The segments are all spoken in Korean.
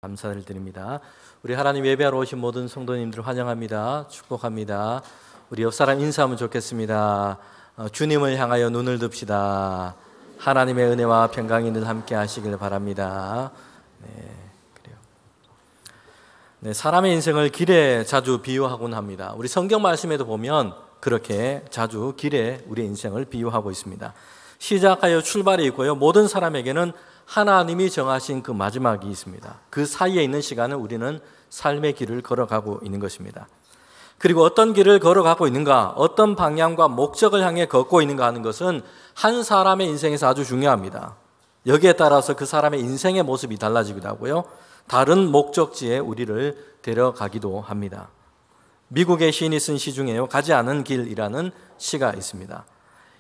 감사를 드립니다. 우리 하나님 예배하러 오신 모든 성도님들 환영합니다. 축복합니다. 우리 옆 사람 인사하면 좋겠습니다. 주님을 향하여 눈을 듭시다. 하나님의 은혜와 평강이 늘 함께 하시길 바랍니다. 그래요. 사람의 인생을 길에 자주 비유하곤 합니다. 우리 성경 말씀에도 보면 그렇게 자주 길에 우리 인생을 비유하고 있습니다. 시작하여 출발이 있고요. 모든 사람에게는 하나님이 정하신 그 마지막이 있습니다. 그 사이에 있는 시간은 우리는 삶의 길을 걸어가고 있는 것입니다. 그리고 어떤 길을 걸어가고 있는가, 어떤 방향과 목적을 향해 걷고 있는가 하는 것은 한 사람의 인생에서 아주 중요합니다. 여기에 따라서 그 사람의 인생의 모습이 달라지기도 하고요. 다른 목적지에 우리를 데려가기도 합니다. 미국의 시인이 쓴 시 중에요, 가지 않은 길이라는 시가 있습니다.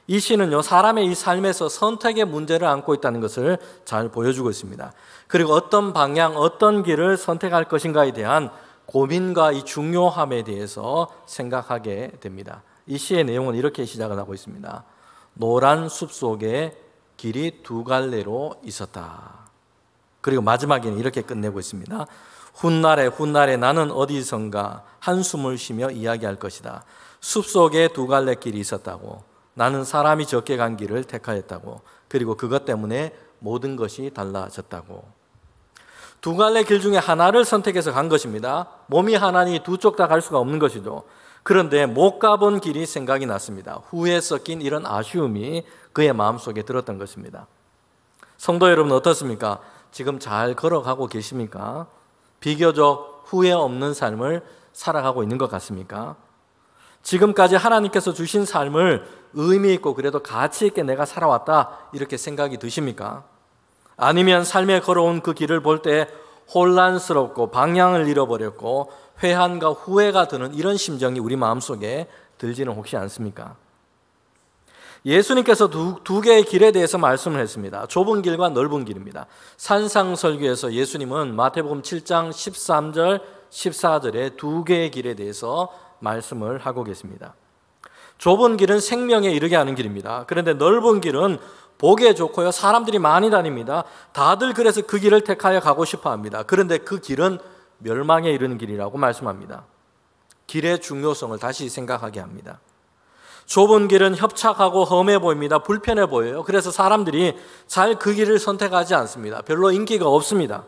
이 시는요, 사람의 이 삶에서 선택의 문제를 안고 있다는 것을 잘 보여주고 있습니다. 그리고 어떤 방향, 어떤 길을 선택할 것인가에 대한 고민과 이 중요함에 대해서 생각하게 됩니다. 이 시의 내용은 이렇게 시작을 하고 있습니다. 노란 숲 속에 길이 두 갈래로 있었다. 그리고 마지막에는 이렇게 끝내고 있습니다. 훗날에 나는 어디선가 한숨을 쉬며 이야기할 것이다. 숲 속에 두 갈래 길이 있었다고. 나는 사람이 적게 간 길을 택하였다고. 그리고 그것 때문에 모든 것이 달라졌다고. 두 갈래 길 중에 하나를 선택해서 간 것입니다. 몸이 하나니 두 쪽 다 갈 수가 없는 것이죠. 그런데 못 가본 길이 생각이 났습니다. 후에 섞인 이런 아쉬움이 그의 마음속에 들었던 것입니다. 성도 여러분 어떻습니까? 지금 잘 걸어가고 계십니까? 비교적 후회 없는 삶을 살아가고 있는 것 같습니까? 지금까지 하나님께서 주신 삶을 의미 있고 그래도 가치 있게 내가 살아왔다 이렇게 생각이 드십니까? 아니면 삶에 걸어온 그 길을 볼 때 혼란스럽고 방향을 잃어버렸고 회한과 후회가 드는 이런 심정이 우리 마음속에 들지는 혹시 않습니까? 예수님께서 두 개의 길에 대해서 말씀을 했습니다. 좁은 길과 넓은 길입니다. 산상설교에서 예수님은 마태복음 7장 13절 14절에 두 개의 길에 대해서 말씀을 하고 계십니다. 좁은 길은 생명에 이르게 하는 길입니다. 그런데 넓은 길은 보기에 좋고요, 사람들이 많이 다닙니다. 다들 그래서 그 길을 택하여 가고 싶어 합니다. 그런데 그 길은 멸망에 이르는 길이라고 말씀합니다. 길의 중요성을 다시 생각하게 합니다. 좁은 길은 협착하고 험해 보입니다. 불편해 보여요. 그래서 사람들이 잘 그 길을 선택하지 않습니다. 별로 인기가 없습니다.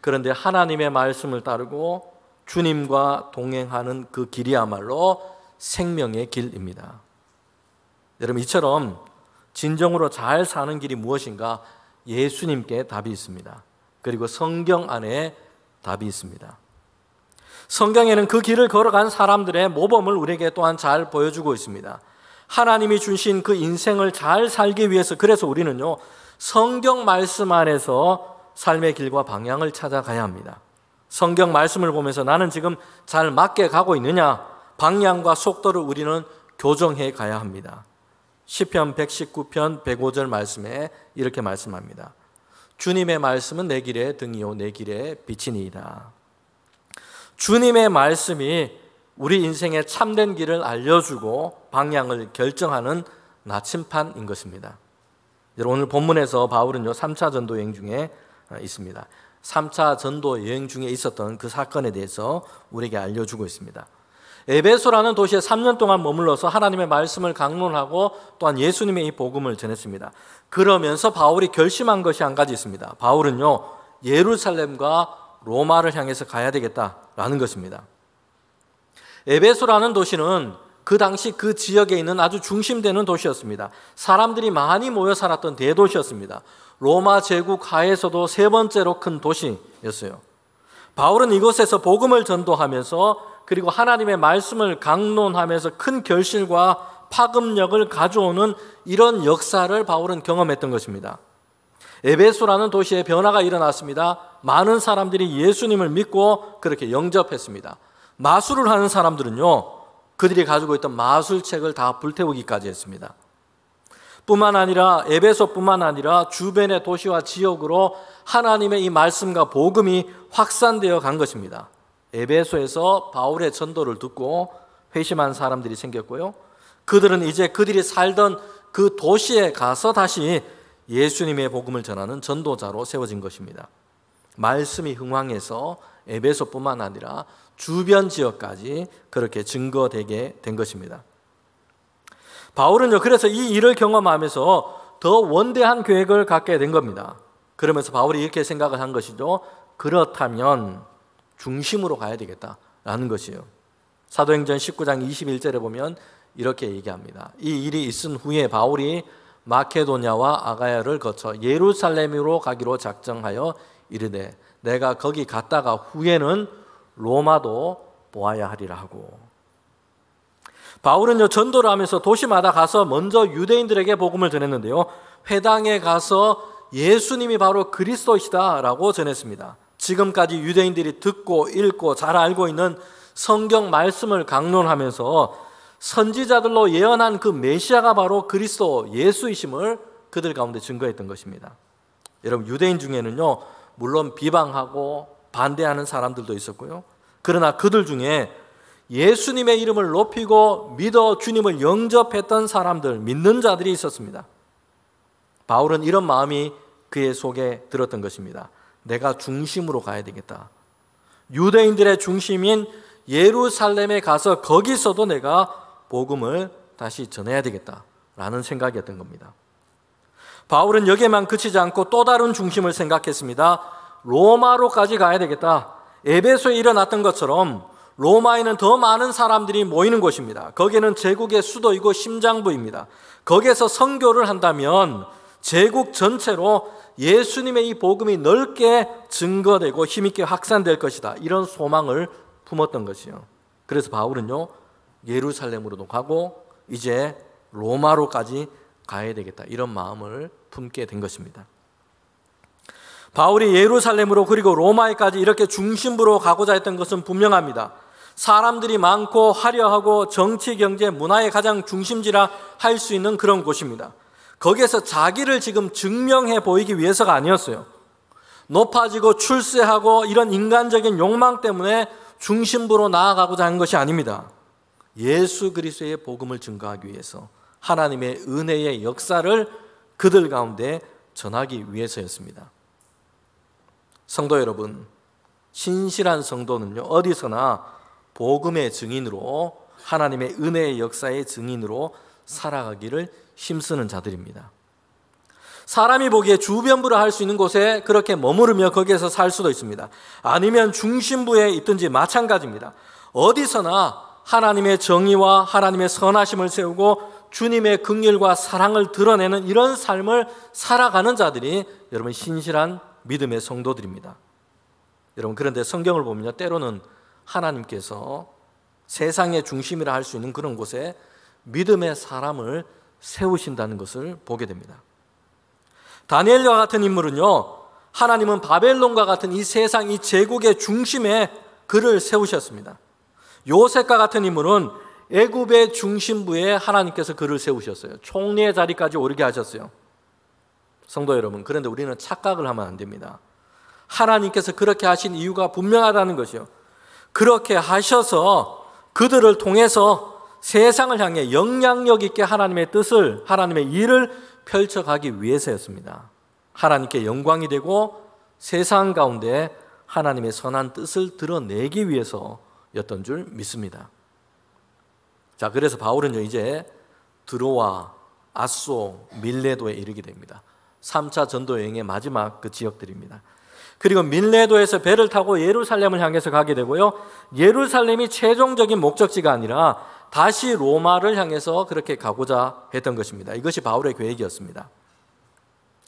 그런데 하나님의 말씀을 따르고 주님과 동행하는 그 길이야말로 생명의 길입니다. 여러분, 이처럼 진정으로 잘 사는 길이 무엇인가? 예수님께 답이 있습니다. 그리고 성경 안에 답이 있습니다. 성경에는 그 길을 걸어간 사람들의 모범을 우리에게 또한 잘 보여주고 있습니다. 하나님이 주신 그 인생을 잘 살기 위해서 그래서 우리는요, 성경 말씀 안에서 삶의 길과 방향을 찾아가야 합니다. 성경 말씀을 보면서 나는 지금 잘 맞게 가고 있느냐? 방향과 속도를 우리는 교정해 가야 합니다. 시편 119편 105절 말씀에 이렇게 말씀합니다. 주님의 말씀은 내 길의 등이요 내 길의 빛이니이다. 주님의 말씀이 우리 인생의 참된 길을 알려주고 방향을 결정하는 나침판인 것입니다. 여러분, 오늘 본문에서 바울은요 3차 전도 여행 중에 있습니다. 3차 전도 여행 중에 있었던 그 사건에 대해서 우리에게 알려주고 있습니다. 에베소라는 도시에 3년 동안 머물러서 하나님의 말씀을 강론하고 또한 예수님의 이 복음을 전했습니다. 그러면서 바울이 결심한 것이 한 가지 있습니다. 바울은요 예루살렘과 로마를 향해서 가야 되겠다라는 것입니다. 에베소라는 도시는 그 당시 그 지역에 있는 아주 중심되는 도시였습니다. 사람들이 많이 모여 살았던 대도시였습니다. 로마 제국 하에서도 세 번째로 큰 도시였어요. 바울은 이곳에서 복음을 전도하면서 그리고 하나님의 말씀을 강론하면서 큰 결실과 파급력을 가져오는 이런 역사를 바울은 경험했던 것입니다. 에베소라는 도시에 변화가 일어났습니다. 많은 사람들이 예수님을 믿고 그렇게 영접했습니다. 마술을 하는 사람들은요, 그들이 가지고 있던 마술책을 다 불태우기까지 했습니다. 뿐만 아니라 에베소뿐만 아니라 주변의 도시와 지역으로 하나님의 이 말씀과 복음이 확산되어 간 것입니다. 에베소에서 바울의 전도를 듣고 회심한 사람들이 생겼고요, 그들은 이제 그들이 살던 그 도시에 가서 다시 예수님의 복음을 전하는 전도자로 세워진 것입니다. 말씀이 흥황해서 에베소뿐만 아니라 주변 지역까지 그렇게 증거되게 된 것입니다. 바울은요, 그래서 이 일을 경험하면서 더 원대한 계획을 갖게 된 겁니다. 그러면서 바울이 이렇게 생각을 한 것이죠. 그렇다면 중심으로 가야 되겠다라는 것이에요. 사도행전 19장 21절에 보면 이렇게 얘기합니다. 이 일이 있은 후에 바울이 마케도냐와 아가야를 거쳐 예루살렘으로 가기로 작정하여 이르되 내가 거기 갔다가 후에는 로마도 보아야 하리라 하고. 바울은요, 전도를 하면서 도시마다 가서 먼저 유대인들에게 복음을 전했는데요, 회당에 가서 예수님이 바로 그리스도이시다라고 전했습니다. 지금까지 유대인들이 듣고 읽고 잘 알고 있는 성경 말씀을 강론하면서 선지자들로 예언한 그 메시아가 바로 그리스도 예수이심을 그들 가운데 증거했던 것입니다. 여러분, 유대인 중에는요, 물론 비방하고 반대하는 사람들도 있었고요, 그러나 그들 중에 예수님의 이름을 높이고 믿어 주님을 영접했던 사람들, 믿는 자들이 있었습니다. 바울은 이런 마음이 그의 속에 들었던 것입니다. 내가 중심으로 가야 되겠다. 유대인들의 중심인 예루살렘에 가서 거기서도 내가 복음을 다시 전해야 되겠다라는 생각이었던 겁니다. 바울은 여기에만 그치지 않고 또 다른 중심을 생각했습니다. 로마로까지 가야 되겠다. 에베소에 일어났던 것처럼 로마에는 더 많은 사람들이 모이는 곳입니다. 거기는 제국의 수도이고 심장부입니다. 거기에서 선교를 한다면 제국 전체로 예수님의 이 복음이 넓게 증거되고 힘있게 확산될 것이다. 이런 소망을 품었던 것이요. 그래서 바울은요, 예루살렘으로도 가고 이제 로마로까지 가야 되겠다. 이런 마음을 품게 된 것입니다. 바울이 예루살렘으로 그리고 로마에까지 이렇게 중심부로 가고자 했던 것은 분명합니다. 사람들이 많고 화려하고 정치, 경제, 문화의 가장 중심지라 할 수 있는 그런 곳입니다. 거기에서 자기를 지금 증명해 보이기 위해서가 아니었어요. 높아지고 출세하고 이런 인간적인 욕망 때문에 중심부로 나아가고자 하는 것이 아닙니다. 예수 그리스도의 복음을 증거하기 위해서, 하나님의 은혜의 역사를 그들 가운데 전하기 위해서였습니다. 성도 여러분, 신실한 성도는요, 어디서나 복음의 증인으로, 하나님의 은혜의 역사의 증인으로 살아가기를 힘쓰는 자들입니다. 사람이 보기에 주변부를 할 수 있는 곳에 그렇게 머무르며 거기에서 살 수도 있습니다. 아니면 중심부에 있든지 마찬가지입니다. 어디서나 하나님의 정의와 하나님의 선하심을 세우고 주님의 긍휼과 사랑을 드러내는 이런 삶을 살아가는 자들이 여러분 신실한 믿음의 성도들입니다. 여러분, 그런데 성경을 보면요, 때로는 하나님께서 세상의 중심이라 할 수 있는 그런 곳에 믿음의 사람을 세우신다는 것을 보게 됩니다. 다니엘과 같은 인물은요, 하나님은 바벨론과 같은 이 세상, 이 제국의 중심에 그를 세우셨습니다. 요셉과 같은 인물은 애굽의 중심부에 하나님께서 그를 세우셨어요. 총리의 자리까지 오르게 하셨어요. 성도 여러분, 그런데 우리는 착각을 하면 안 됩니다. 하나님께서 그렇게 하신 이유가 분명하다는 것이요, 그렇게 하셔서 그들을 통해서 세상을 향해 영향력 있게 하나님의 뜻을, 하나님의 일을 펼쳐가기 위해서였습니다. 하나님께 영광이 되고 세상 가운데 하나님의 선한 뜻을 드러내기 위해서였던 줄 믿습니다. 자, 그래서 바울은요, 이제 드로아, 아소, 밀레도에 이르게 됩니다. 3차 전도 여행의 마지막 그 지역들입니다. 그리고 밀레도에서 배를 타고 예루살렘을 향해서 가게 되고요, 예루살렘이 최종적인 목적지가 아니라 다시 로마를 향해서 그렇게 가고자 했던 것입니다. 이것이 바울의 계획이었습니다.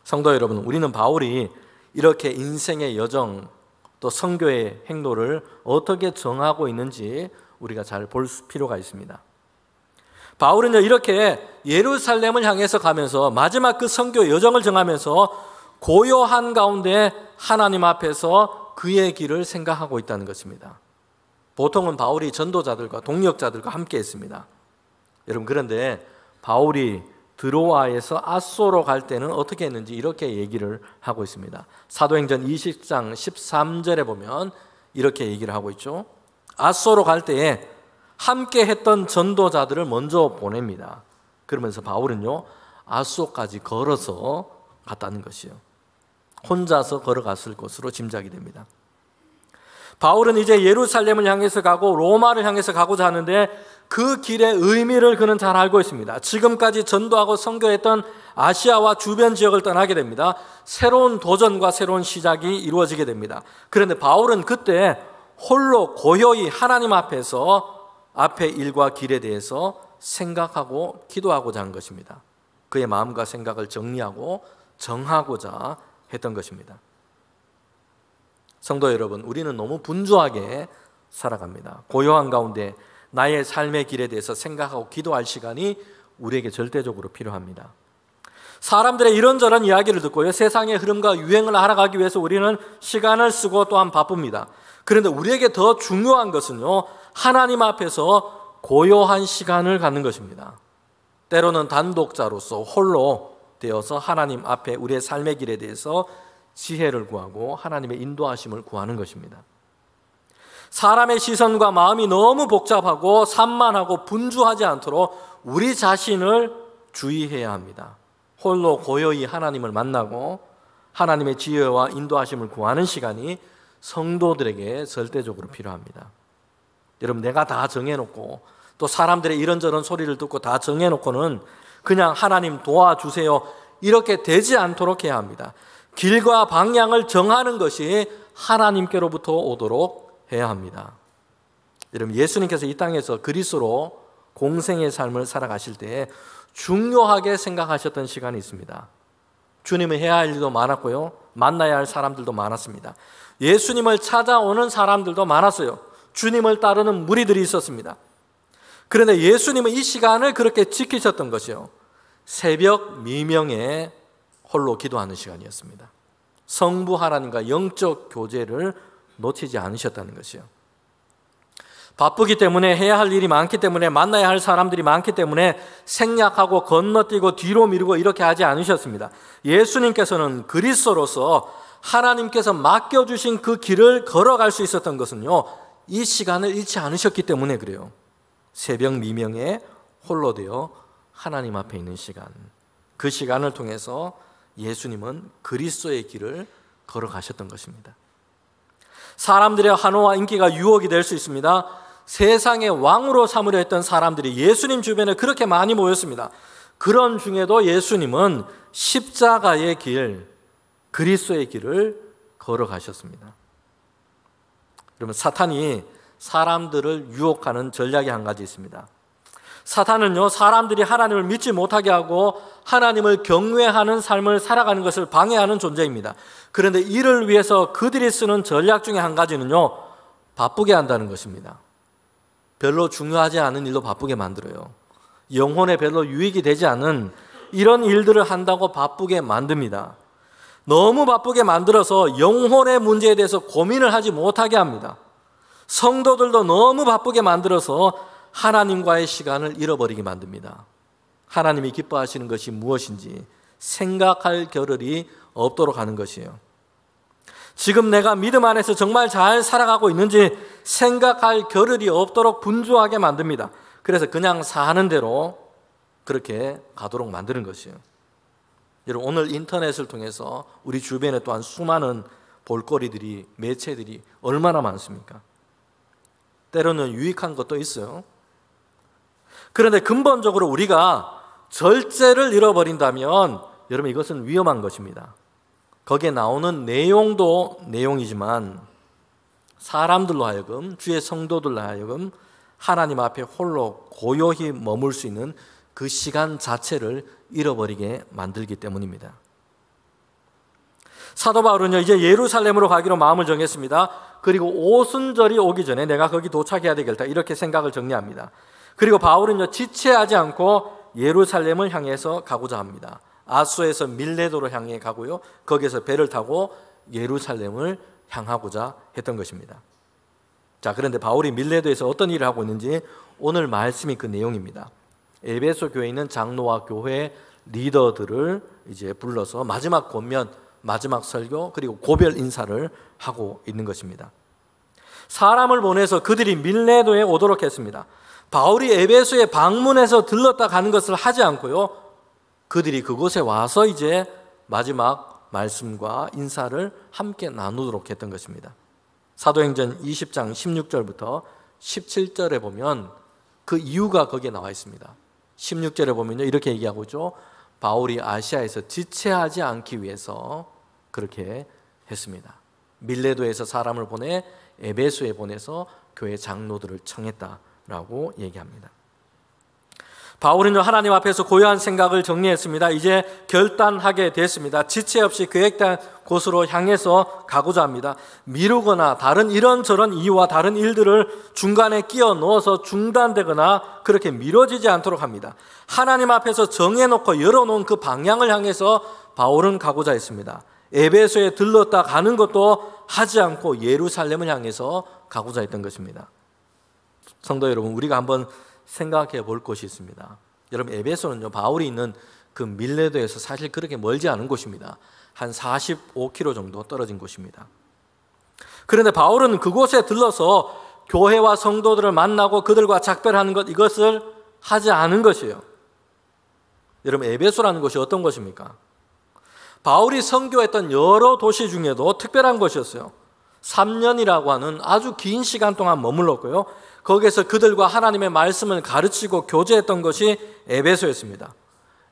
성도 여러분, 우리는 바울이 이렇게 인생의 여정, 또 선교의 행로를 어떻게 정하고 있는지 우리가 잘 볼 필요가 있습니다. 바울은요, 이렇게 예루살렘을 향해서 가면서 마지막 그 선교 여정을 정하면서 고요한 가운데 하나님 앞에서 그의 길을 생각하고 있다는 것입니다. 보통은 바울이 전도자들과 동역자들과 함께 했습니다. 여러분, 그런데 바울이 드로아에서 아소로 갈 때는 어떻게 했는지 이렇게 얘기를 하고 있습니다. 사도행전 20장 13절에 보면 이렇게 얘기를 하고 있죠. 아소로 갈 때에 함께 했던 전도자들을 먼저 보냅니다. 그러면서 바울은요, 아소까지 걸어서 갔다는 것이요. 혼자서 걸어갔을 것으로 짐작이 됩니다. 바울은 이제 예루살렘을 향해서 가고 로마를 향해서 가고자 하는데 그 길의 의미를 그는 잘 알고 있습니다. 지금까지 전도하고 선교했던 아시아와 주변 지역을 떠나게 됩니다. 새로운 도전과 새로운 시작이 이루어지게 됩니다. 그런데 바울은 그때 홀로 고요히 하나님 앞에서 앞의 일과 길에 대해서 생각하고 기도하고자 한 것입니다. 그의 마음과 생각을 정리하고 정하고자 했던 것입니다. 성도 여러분, 우리는 너무 분주하게 살아갑니다. 고요한 가운데 나의 삶의 길에 대해서 생각하고 기도할 시간이 우리에게 절대적으로 필요합니다. 사람들의 이런저런 이야기를 듣고요, 세상의 흐름과 유행을 알아가기 위해서 우리는 시간을 쓰고 또한 바쁩니다. 그런데 우리에게 더 중요한 것은요, 하나님 앞에서 고요한 시간을 갖는 것입니다. 때로는 단독자로서 홀로 되어서 하나님 앞에 우리의 삶의 길에 대해서 지혜를 구하고 하나님의 인도하심을 구하는 것입니다. 사람의 시선과 마음이 너무 복잡하고 산만하고 분주하지 않도록 우리 자신을 주의해야 합니다. 홀로 고요히 하나님을 만나고 하나님의 지혜와 인도하심을 구하는 시간이 성도들에게 절대적으로 필요합니다. 여러분, 내가 다 정해놓고 또 사람들의 이런저런 소리를 듣고 다 정해놓고는 그냥 하나님 도와주세요 이렇게 되지 않도록 해야 합니다. 길과 방향을 정하는 것이 하나님께로부터 오도록 해야 합니다. 여러분, 예수님께서 이 땅에서 그리스도로 공생의 삶을 살아가실 때 중요하게 생각하셨던 시간이 있습니다. 주님은 해야 할 일도 많았고요, 만나야 할 사람들도 많았습니다. 예수님을 찾아오는 사람들도 많았어요. 주님을 따르는 무리들이 있었습니다. 그런데 예수님은 이 시간을 그렇게 지키셨던 것이요, 새벽 미명에 홀로 기도하는 시간이었습니다. 성부 하나님과 영적 교제를 놓치지 않으셨다는 것이요. 바쁘기 때문에, 해야 할 일이 많기 때문에, 만나야 할 사람들이 많기 때문에 생략하고 건너뛰고 뒤로 미루고 이렇게 하지 않으셨습니다. 예수님께서는 그리스도로서 하나님께서 맡겨주신 그 길을 걸어갈 수 있었던 것은요, 이 시간을 잃지 않으셨기 때문에 그래요. 새벽 미명에 홀로 되어 하나님 앞에 있는 시간, 그 시간을 통해서 예수님은 그리스도의 길을 걸어가셨던 것입니다. 사람들의 환호와 인기가 유혹이 될 수 있습니다. 세상의 왕으로 삼으려 했던 사람들이 예수님 주변에 그렇게 많이 모였습니다. 그런 중에도 예수님은 십자가의 길, 그리스도의 길을 걸어가셨습니다. 그러면 사탄이 사람들을 유혹하는 전략이 한 가지 있습니다. 사탄은요, 사람들이 하나님을 믿지 못하게 하고 하나님을 경외하는 삶을 살아가는 것을 방해하는 존재입니다. 그런데 이를 위해서 그들이 쓰는 전략 중에 한 가지는요, 바쁘게 한다는 것입니다. 별로 중요하지 않은 일로 바쁘게 만들어요. 영혼에 별로 유익이 되지 않은 이런 일들을 한다고 바쁘게 만듭니다. 너무 바쁘게 만들어서 영혼의 문제에 대해서 고민을 하지 못하게 합니다. 성도들도 너무 바쁘게 만들어서 하나님과의 시간을 잃어버리게 만듭니다. 하나님이 기뻐하시는 것이 무엇인지 생각할 겨를이 없도록 하는 것이에요. 지금 내가 믿음 안에서 정말 잘 살아가고 있는지 생각할 겨를이 없도록 분주하게 만듭니다. 그래서 그냥 사는 대로 그렇게 가도록 만드는 것이에요. 여러분, 오늘 인터넷을 통해서 우리 주변에 또한 수많은 볼거리들이, 매체들이 얼마나 많습니까? 때로는 유익한 것도 있어요. 그런데 근본적으로 우리가 절제를 잃어버린다면 여러분, 이것은 위험한 것입니다. 거기에 나오는 내용도 내용이지만 사람들로 하여금, 주의 성도들로 하여금 하나님 앞에 홀로 고요히 머물 수 있는 그 시간 자체를 잃어버리게 만들기 때문입니다. 사도 바울은요, 이제 예루살렘으로 가기로 마음을 정했습니다. 그리고 오순절이 오기 전에 내가 거기 도착해야 되겠다, 이렇게 생각을 정리합니다. 그리고 바울은요, 지체하지 않고 예루살렘을 향해서 가고자 합니다. 아소에서 밀레도로 향해 가고요, 거기에서 배를 타고 예루살렘을 향하고자 했던 것입니다. 자, 그런데 바울이 밀레도에서 어떤 일을 하고 있는지 오늘 말씀이 그 내용입니다. 에베소 교회에 있는 장로와 교회 리더들을 이제 불러서 마지막 권면, 마지막 설교, 그리고 고별 인사를 하고 있는 것입니다. 사람을 보내서 그들이 밀레도에 오도록 했습니다. 바울이 에베소에 방문해서 들렀다 가는 것을 하지 않고요, 그들이 그곳에 와서 이제 마지막 말씀과 인사를 함께 나누도록 했던 것입니다. 사도행전 20장 16절부터 17절에 보면 그 이유가 거기에 나와 있습니다. 16절에 보면요, 이렇게 얘기하고 있죠. 바울이 아시아에서 지체하지 않기 위해서 그렇게 했습니다. 밀레도에서 사람을 보내 에베소에 보내서 교회 장로들을 청했다라고 얘기합니다. 바울은요, 하나님 앞에서 고요한 생각을 정리했습니다. 이제 결단하게 됐습니다. 지체 없이 계획된 곳으로 향해서 가고자 합니다. 미루거나 다른 이런저런 이유와 다른 일들을 중간에 끼워 넣어서 중단되거나 그렇게 미뤄지지 않도록 합니다. 하나님 앞에서 정해놓고 열어놓은 그 방향을 향해서 바울은 가고자 했습니다. 에베소에 들렀다 가는 것도 하지 않고 예루살렘을 향해서 가고자 했던 것입니다. 성도 여러분, 우리가 한번 생각해 볼 것이 있습니다. 여러분, 에베소는요, 바울이 있는 그 밀레도에서 사실 그렇게 멀지 않은 곳입니다. 한 45km 정도 떨어진 곳입니다. 그런데 바울은 그곳에 들러서 교회와 성도들을 만나고 그들과 작별하는 것, 이것을 하지 않은 것이에요. 여러분, 에베소라는 곳이 어떤 곳입니까? 바울이 선교했던 여러 도시 중에도 특별한 곳이었어요. 3년이라고 하는 아주 긴 시간 동안 머물렀고요, 거기에서 그들과 하나님의 말씀을 가르치고 교제했던 것이 에베소였습니다.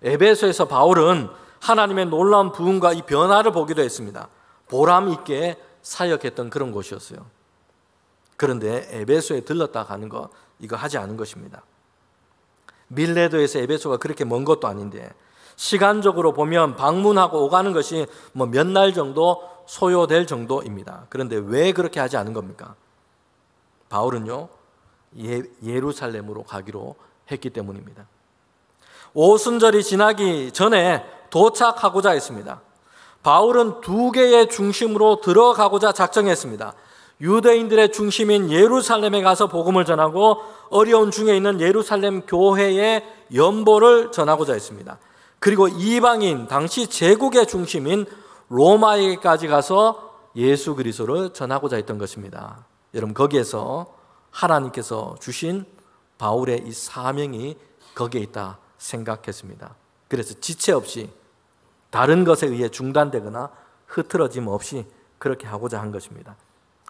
에베소에서 바울은 하나님의 놀라운 부흥과 이 변화를 보기도 했습니다. 보람 있게 사역했던 그런 곳이었어요. 그런데 에베소에 들렀다 가는 것, 이거 하지 않은 것입니다. 밀레도에서 에베소가 그렇게 먼 것도 아닌데 시간적으로 보면 방문하고 오가는 것이 몇 날 정도 소요될 정도입니다. 그런데 왜 그렇게 하지 않은 겁니까? 바울은요, 예루살렘으로 가기로 했기 때문입니다. 오순절이 지나기 전에 도착하고자 했습니다. 바울은 두 개의 중심으로 들어가고자 작정했습니다. 유대인들의 중심인 예루살렘에 가서 복음을 전하고 어려운 중에 있는 예루살렘 교회의 연보를 전하고자 했습니다. 그리고 이방인, 당시 제국의 중심인 로마에게까지 가서 예수 그리스도를 전하고자 했던 것입니다. 여러분, 거기에서 하나님께서 주신 바울의 이 사명이 거기에 있다 생각했습니다. 그래서 지체 없이 다른 것에 의해 중단되거나 흐트러짐 없이 그렇게 하고자 한 것입니다.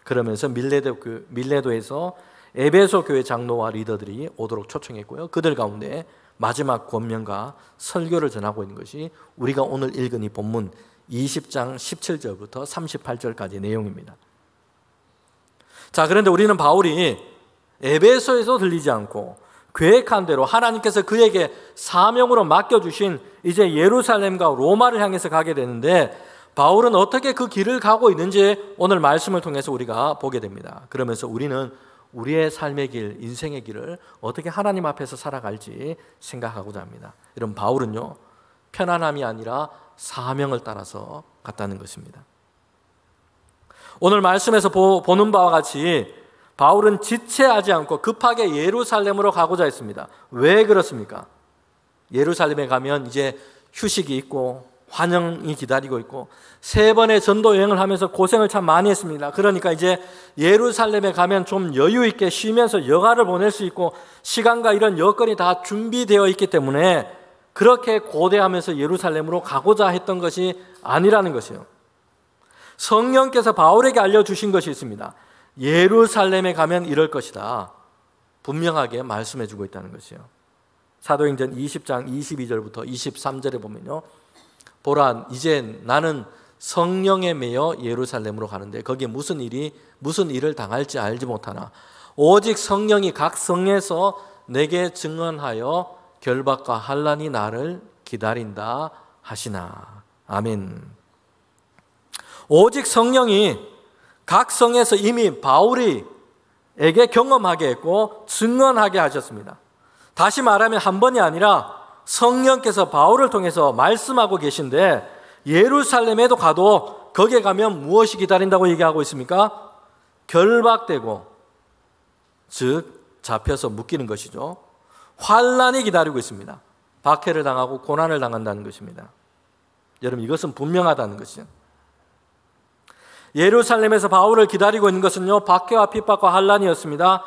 그러면서 밀레도에서 에베소 교회 장로와 리더들이 오도록 초청했고요, 그들 가운데 마지막 권면과 설교를 전하고 있는 것이 우리가 오늘 읽은 이 본문 20장 17절부터 38절까지의 내용입니다. 자, 그런데 우리는 바울이 에베소에서 들리지 않고 계획한 대로 하나님께서 그에게 사명으로 맡겨주신 이제 예루살렘과 로마를 향해서 가게 되는데, 바울은 어떻게 그 길을 가고 있는지 오늘 말씀을 통해서 우리가 보게 됩니다. 그러면서 우리는 우리의 삶의 길, 인생의 길을 어떻게 하나님 앞에서 살아갈지 생각하고자 합니다. 여러분, 바울은요, 편안함이 아니라 사명을 따라서 갔다는 것입니다. 오늘 말씀에서 보는 바와 같이 바울은 지체하지 않고 급하게 예루살렘으로 가고자 했습니다. 왜 그렇습니까? 예루살렘에 가면 이제 휴식이 있고 환영이 기다리고 있고 3번의 전도 여행을 하면서 고생을 참 많이 했습니다. 그러니까 이제 예루살렘에 가면 좀 여유 있게 쉬면서 여가를 보낼 수 있고 시간과 이런 여건이 다 준비되어 있기 때문에 그렇게 고대하면서 예루살렘으로 가고자 했던 것이 아니라는 것이에요. 성령께서 바울에게 알려주신 것이 있습니다. 예루살렘에 가면 이럴 것이다. 분명하게 말씀해주고 있다는 것이에요. 사도행전 20장 22절부터 23절에 보면요, 보라, 이제 나는 성령에 매여 예루살렘으로 가는데 거기에 무슨 일을 당할지 알지 못하나 오직 성령이 각 성에서 내게 증언하여 결박과 환난이 나를 기다린다 하시나. 아멘. 오직 성령이 각 성에서 이미 바울이에게 경험하게 했고 증언하게 하셨습니다. 다시 말하면 한 번이 아니라 성령께서 바울을 통해서 말씀하고 계신데, 예루살렘에도 가도 거기에 가면 무엇이 기다린다고 얘기하고 있습니까? 결박되고, 즉 잡혀서 묶이는 것이죠. 환난이 기다리고 있습니다. 박해를 당하고 고난을 당한다는 것입니다. 여러분, 이것은 분명하다는 것이죠. 예루살렘에서 바울을 기다리고 있는 것은요, 박해와 핍박과 환난이었습니다.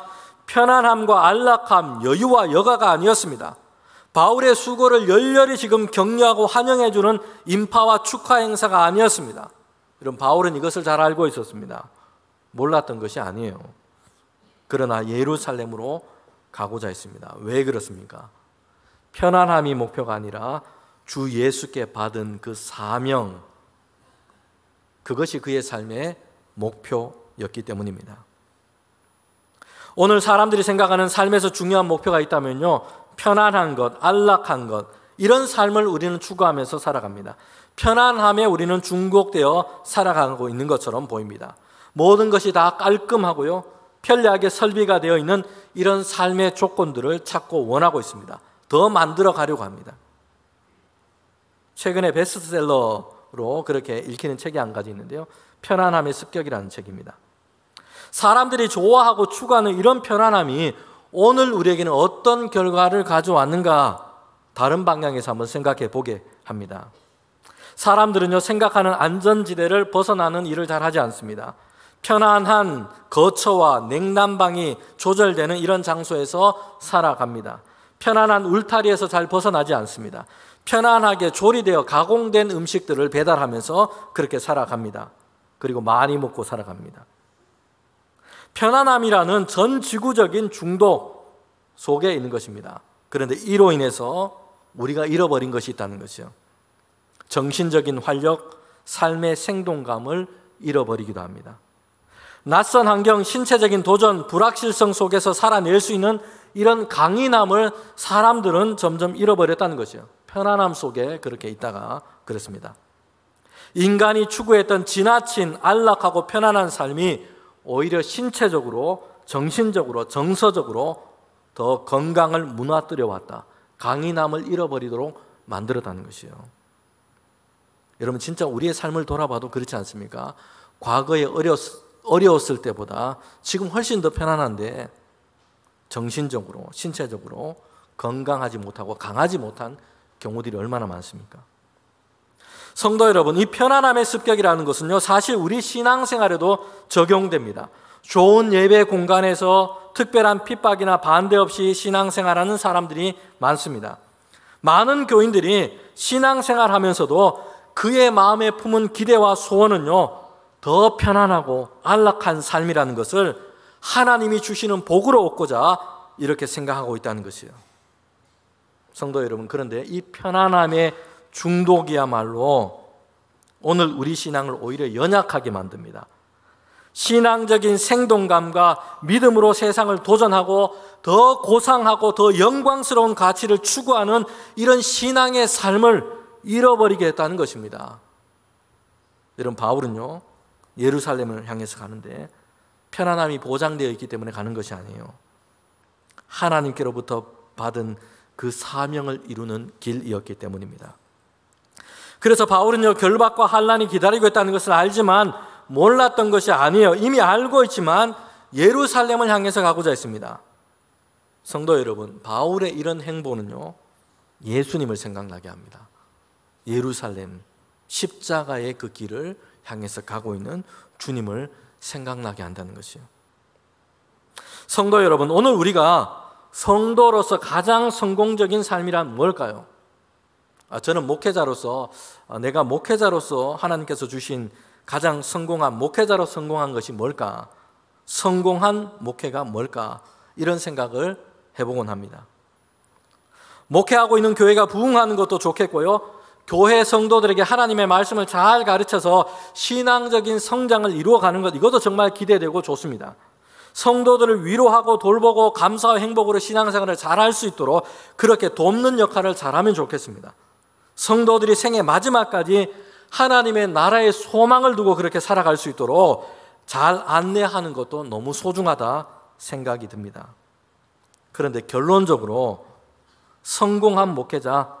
편안함과 안락함, 여유와 여가가 아니었습니다. 바울의 수고를 열렬히 지금 격려하고 환영해주는 인파와 축하 행사가 아니었습니다. 여러분, 바울은 이것을 잘 알고 있었습니다. 몰랐던 것이 아니에요. 그러나 예루살렘으로 가고자 했습니다. 왜 그렇습니까? 편안함이 목표가 아니라 주 예수께 받은 그 사명, 그것이 그의 삶의 목표였기 때문입니다. 오늘 사람들이 생각하는 삶에서 중요한 목표가 있다면요, 편안한 것, 안락한 것, 이런 삶을 우리는 추구하면서 살아갑니다. 편안함에 우리는 중독되어 살아가고 있는 것처럼 보입니다. 모든 것이 다 깔끔하고요, 편리하게 설비가 되어 있는 이런 삶의 조건들을 찾고 원하고 있습니다. 더 만들어 가려고 합니다. 최근에 베스트셀러로 그렇게 읽히는 책이 한 가지 있는데요, 편안함의 습격이라는 책입니다. 사람들이 좋아하고 추구하는 이런 편안함이 오늘 우리에게는 어떤 결과를 가져왔는가, 다른 방향에서 한번 생각해 보게 합니다. 사람들은요, 생각하는 안전지대를 벗어나는 일을 잘 하지 않습니다. 편안한 거처와 냉난방이 조절되는 이런 장소에서 살아갑니다. 편안한 울타리에서 잘 벗어나지 않습니다. 편안하게 조리되어 가공된 음식들을 배달하면서 그렇게 살아갑니다. 그리고 많이 먹고 살아갑니다. 편안함이라는 전 지구적인 중독 속에 있는 것입니다. 그런데 이로 인해서 우리가 잃어버린 것이 있다는 것이요. 정신적인 활력, 삶의 생동감을 잃어버리기도 합니다. 낯선 환경, 신체적인 도전, 불확실성 속에서 살아낼 수 있는 이런 강인함을 사람들은 점점 잃어버렸다는 것이요. 편안함 속에 그렇게 있다가 그렇습니다. 인간이 추구했던 지나친 안락하고 편안한 삶이 오히려 신체적으로, 정신적으로, 정서적으로 더 건강을 무너뜨려 왔다. 강인함을 잃어버리도록 만들었다는 것이요. 여러분, 진짜 우리의 삶을 돌아봐도 그렇지 않습니까? 과거에 어려웠을 때보다 지금 훨씬 더 편안한데 정신적으로, 신체적으로 건강하지 못하고 강하지 못한 경우들이 얼마나 많습니까? 성도 여러분, 이 편안함의 습격이라는 것은요, 사실 우리 신앙생활에도 적용됩니다. 좋은 예배 공간에서 특별한 핍박이나 반대 없이 신앙생활하는 사람들이 많습니다. 많은 교인들이 신앙생활하면서도 그의 마음에 품은 기대와 소원은요, 더 편안하고 안락한 삶이라는 것을 하나님이 주시는 복으로 얻고자 이렇게 생각하고 있다는 것이에요. 성도 여러분, 그런데 이 편안함의 중독이야말로 오늘 우리 신앙을 오히려 연약하게 만듭니다. 신앙적인 생동감과 믿음으로 세상을 도전하고 더 고상하고 더 영광스러운 가치를 추구하는 이런 신앙의 삶을 잃어버리게 했다는 것입니다. 여러분, 바울은요, 예루살렘을 향해서 가는데 편안함이 보장되어 있기 때문에 가는 것이 아니에요. 하나님께로부터 받은 그 사명을 이루는 길이었기 때문입니다. 그래서 바울은요, 결박과 환난이 기다리고 있다는 것을 알지만 몰랐던 것이 아니에요. 이미 알고 있지만 예루살렘을 향해서 가고자 했습니다. 성도 여러분, 바울의 이런 행보는요, 예수님을 생각나게 합니다. 예루살렘, 십자가의 그 길을 향해서 가고 있는 주님을 생각나게 한다는 것이요. 성도 여러분, 오늘 우리가 성도로서 가장 성공적인 삶이란 뭘까요? 저는 목회자로서, 내가 목회자로서 하나님께서 주신 가장 성공한, 목회자로 성공한 것이 뭘까? 성공한 목회가 뭘까? 이런 생각을 해보곤 합니다. 목회하고 있는 교회가 부흥하는 것도 좋겠고요, 교회 성도들에게 하나님의 말씀을 잘 가르쳐서 신앙적인 성장을 이루어가는 것, 이것도 정말 기대되고 좋습니다. 성도들을 위로하고 돌보고 감사와 행복으로 신앙생활을 잘할 수 있도록 그렇게 돕는 역할을 잘하면 좋겠습니다. 성도들이 생애 마지막까지 하나님의 나라의 소망을 두고 그렇게 살아갈 수 있도록 잘 안내하는 것도 너무 소중하다 생각이 듭니다. 그런데 결론적으로 성공한 목회자,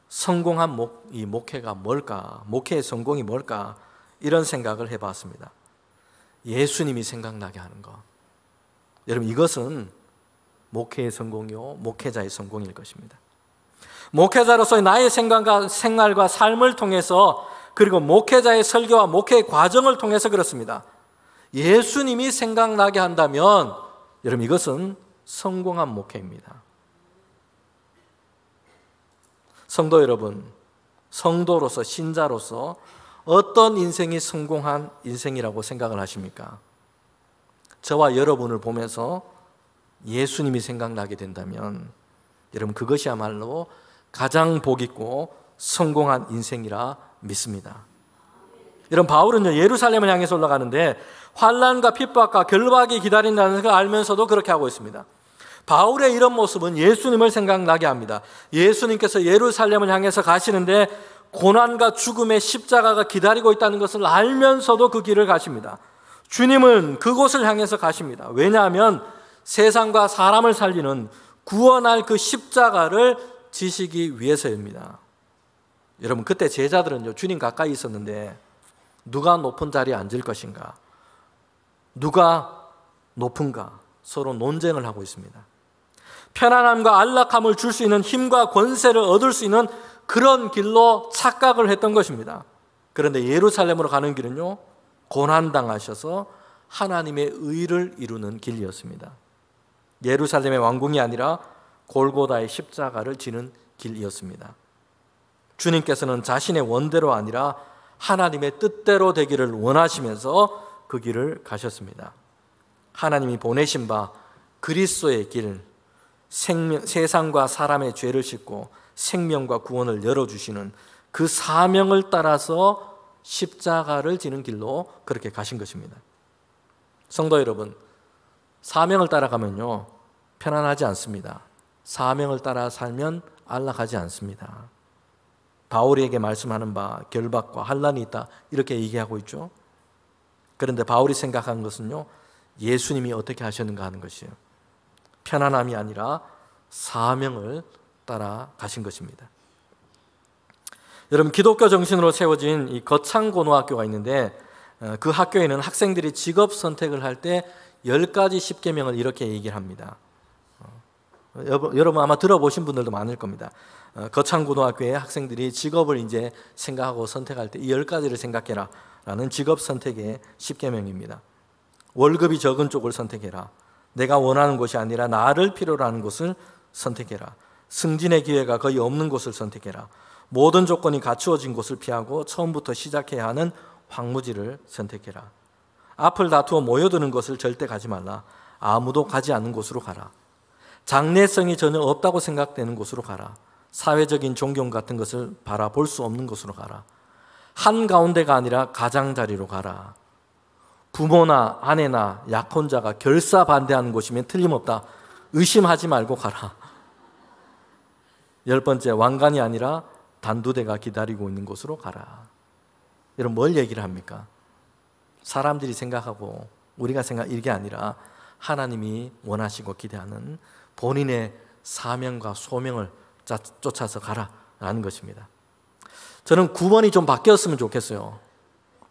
성공한 이 목회가 뭘까? 목회의 성공이 뭘까? 이런 생각을 해봤습니다. 예수님이 생각나게 하는 것. 여러분, 이것은 목회의 성공이요, 목회자의 성공일 것입니다. 목회자로서의 나의 생활과 삶을 통해서, 그리고 목회자의 설교와 목회의 과정을 통해서 그렇습니다. 예수님이 생각나게 한다면 여러분, 이것은 성공한 목회입니다. 성도 여러분, 성도로서, 신자로서 어떤 인생이 성공한 인생이라고 생각을 하십니까? 저와 여러분을 보면서 예수님이 생각나게 된다면 여러분, 그것이야말로 가장 복있고 성공한 인생이라 믿습니다. 여러분, 바울은요, 예루살렘을 향해서 올라가는데 환난과 핍박과 결박이 기다린다는 걸 알면서도 그렇게 하고 있습니다. 바울의 이런 모습은 예수님을 생각나게 합니다. 예수님께서 예루살렘을 향해서 가시는데 고난과 죽음의 십자가가 기다리고 있다는 것을 알면서도 그 길을 가십니다. 주님은 그곳을 향해서 가십니다. 왜냐하면 세상과 사람을 살리는 구원할 그 십자가를 지시기 위해서입니다. 여러분, 그때 제자들은요, 주님 가까이 있었는데 누가 높은 자리에 앉을 것인가, 누가 높은가 서로 논쟁을 하고 있습니다. 편안함과 안락함을 줄 수 있는 힘과 권세를 얻을 수 있는 그런 길로 착각을 했던 것입니다. 그런데 예루살렘으로 가는 길은요, 고난당하셔서 하나님의 의를 이루는 길이었습니다. 예루살렘의 왕궁이 아니라 골고다의 십자가를 지는 길이었습니다. 주님께서는 자신의 원대로 아니라 하나님의 뜻대로 되기를 원하시면서 그 길을 가셨습니다. 하나님이 보내신 바 그리스도의 길, 세상과 사람의 죄를 씻고 생명과 구원을 열어주시는 그 사명을 따라서 십자가를 지는 길로 그렇게 가신 것입니다. 성도 여러분, 사명을 따라가면요, 편안하지 않습니다. 사명을 따라 살면 안락하지 않습니다. 바울에게 말씀하는 바 결박과 환난이 있다, 이렇게 얘기하고 있죠. 그런데 바울이 생각한 것은요, 예수님이 어떻게 하셨는가 하는 것이에요. 편안함이 아니라 사명을 따라 가신 것입니다. 여러분, 기독교 정신으로 세워진 이 거창고등학교가 있는데 그 학교에는 학생들이 직업 선택을 할 때 10가지 십계명을 이렇게 얘기를 합니다. 여러분 아마 들어보신 분들도 많을 겁니다. 거창고등학교의 학생들이 직업을 이제 생각하고 선택할 때 이 10가지를 생각해라 라는 직업 선택의 십계명입니다. 월급이 적은 쪽을 선택해라. 내가 원하는 곳이 아니라 나를 필요로 하는 곳을 선택해라. 승진의 기회가 거의 없는 곳을 선택해라. 모든 조건이 갖추어진 곳을 피하고 처음부터 시작해야 하는 황무지를 선택해라. 앞을 다투어 모여드는 곳을 절대 가지 말라. 아무도 가지 않는 곳으로 가라. 장래성이 전혀 없다고 생각되는 곳으로 가라. 사회적인 존경 같은 것을 바라볼 수 없는 곳으로 가라. 한가운데가 아니라 가장자리로 가라. 부모나 아내나 약혼자가 결사 반대하는 곳이면 틀림없다. 의심하지 말고 가라. 10번째, 왕관이 아니라 단두대가 기다리고 있는 곳으로 가라. 여러분, 뭘 얘기를 합니까? 사람들이 생각하고 우리가 이게 아니라 하나님이 원하시고 기대하는 본인의 사명과 소명을 쫓아서 가라라는 것입니다. 저는 9번이 좀 바뀌었으면 좋겠어요.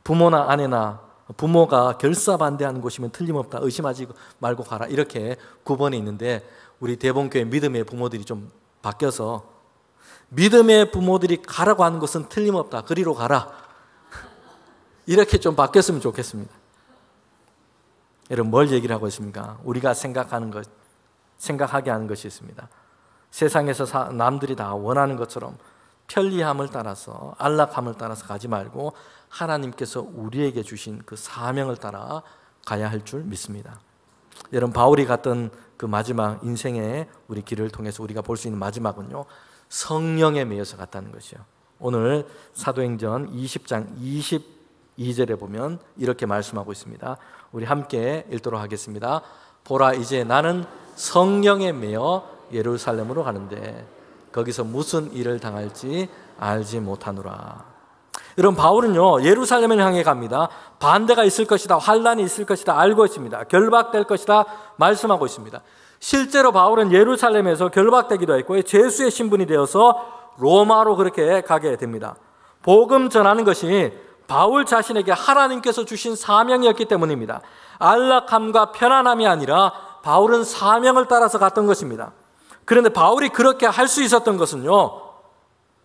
부모나 아내나 부모가 결사반대하는 곳이면 틀림없다. 의심하지 말고 가라. 이렇게 9번이 있는데 우리 대본교회 믿음의 부모들이 좀 바뀌어서 믿음의 부모들이 가라고 하는 것은 틀림없다. 그리로 가라. 이렇게 좀 바뀌었으면 좋겠습니다. 여러분, 뭘 얘기를 하고 있습니까? 우리가 생각하게 하는 것이 있습니다. 세상에서 남들이 다 원하는 것처럼 편리함을 따라서, 안락함을 따라서 가지 말고 하나님께서 우리에게 주신 그 사명을 따라 가야 할 줄 믿습니다. 여러분, 바울이 갔던 그 마지막 인생의 우리 길을 통해서 우리가 볼 수 있는 마지막은요, 성령에 매여서 갔다는 것이요. 오늘 사도행전 20장 22절에 보면 이렇게 말씀하고 있습니다. 우리 함께 읽도록 하겠습니다. 보라, 이제 나는 성령에 매여 예루살렘으로 가는데 거기서 무슨 일을 당할지 알지 못하노라. 여러분, 바울은요, 예루살렘을 향해 갑니다. 반대가 있을 것이다, 환난이 있을 것이다 알고 있습니다. 결박될 것이다 말씀하고 있습니다. 실제로 바울은 예루살렘에서 결박되기도 했고 죄수의 신분이 되어서 로마로 그렇게 가게 됩니다. 복음 전하는 것이 바울 자신에게 하나님께서 주신 사명이었기 때문입니다. 안락함과 편안함이 아니라 바울은 사명을 따라서 갔던 것입니다. 그런데 바울이 그렇게 할 수 있었던 것은요,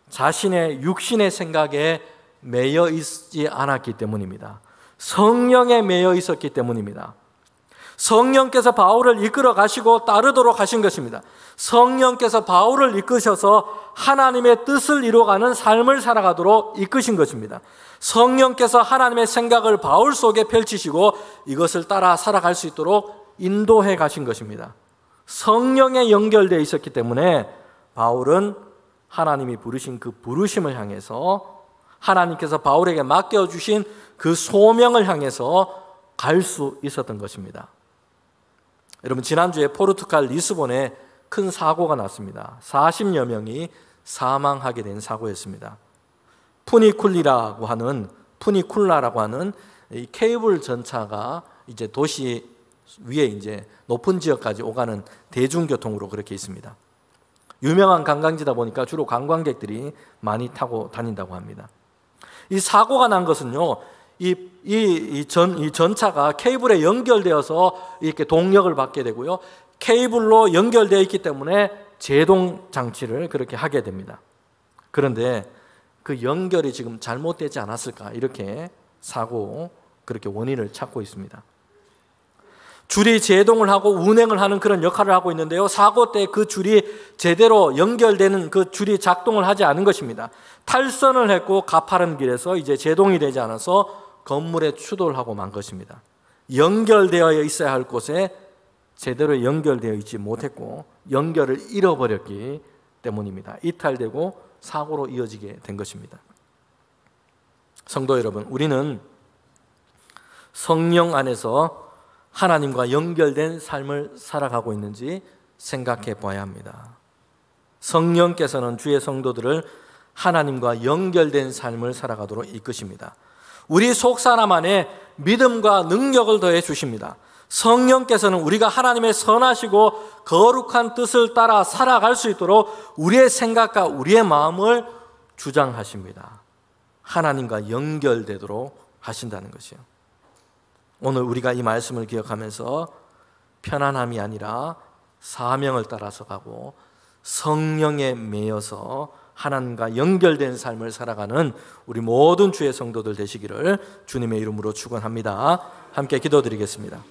자신의 육신의 생각에 매여 있지 않았기 때문입니다. 성령에 매여 있었기 때문입니다. 성령께서 바울을 이끌어 가시고 따르도록 하신 것입니다. 성령께서 바울을 이끄셔서 하나님의 뜻을 이루어가는 삶을 살아가도록 이끄신 것입니다. 성령께서 하나님의 생각을 바울 속에 펼치시고 이것을 따라 살아갈 수 있도록 인도해 가신 것입니다. 성령에 연결되어 있었기 때문에 바울은 하나님이 부르신 그 부르심을 향해서, 하나님께서 바울에게 맡겨주신 그 소명을 향해서 갈 수 있었던 것입니다. 여러분, 지난주에 포르투갈 리스본에 큰 사고가 났습니다. 40여 명이 사망하게 된 사고였습니다. 푸니쿨라라고 하는 이 케이블 전차가 이제 도시 위에 이제 높은 지역까지 오가는 대중교통으로 그렇게 있습니다. 유명한 관광지다 보니까 주로 관광객들이 많이 타고 다닌다고 합니다. 이 사고가 난 것은요, 이 전차가 케이블에 연결되어서 이렇게 동력을 받게 되고요, 케이블로 연결되어 있기 때문에 제동 장치를 그렇게 하게 됩니다. 그런데 그 연결이 지금 잘못되지 않았을까, 이렇게 그렇게 원인을 찾고 있습니다. 줄이 제동을 하고 운행을 하는 그런 역할을 하고 있는데요, 사고 때 그 줄이 제대로 연결되는, 그 줄이 작동을 하지 않은 것입니다. 탈선을 했고 가파른 길에서 이제 제동이 되지 않아서 건물에 추돌을 하고 만 것입니다. 연결되어 있어야 할 곳에 제대로 연결되어 있지 못했고 연결을 잃어버렸기 때문입니다. 이탈되고 사고로 이어지게 된 것입니다. 성도 여러분, 우리는 성령 안에서 하나님과 연결된 삶을 살아가고 있는지 생각해 봐야 합니다. 성령께서는 주의 성도들을 하나님과 연결된 삶을 살아가도록 이끄십니다. 우리 속사람 안에 믿음과 능력을 더해 주십니다. 성령께서는 우리가 하나님의 선하시고 거룩한 뜻을 따라 살아갈 수 있도록 우리의 생각과 우리의 마음을 주장하십니다. 하나님과 연결되도록 하신다는 것이요. 오늘 우리가 이 말씀을 기억하면서 편안함이 아니라 사명을 따라서 가고 성령에 매여서 하나님과 연결된 삶을 살아가는 우리 모든 주의 성도들 되시기를 주님의 이름으로 축원합니다. 함께 기도드리겠습니다.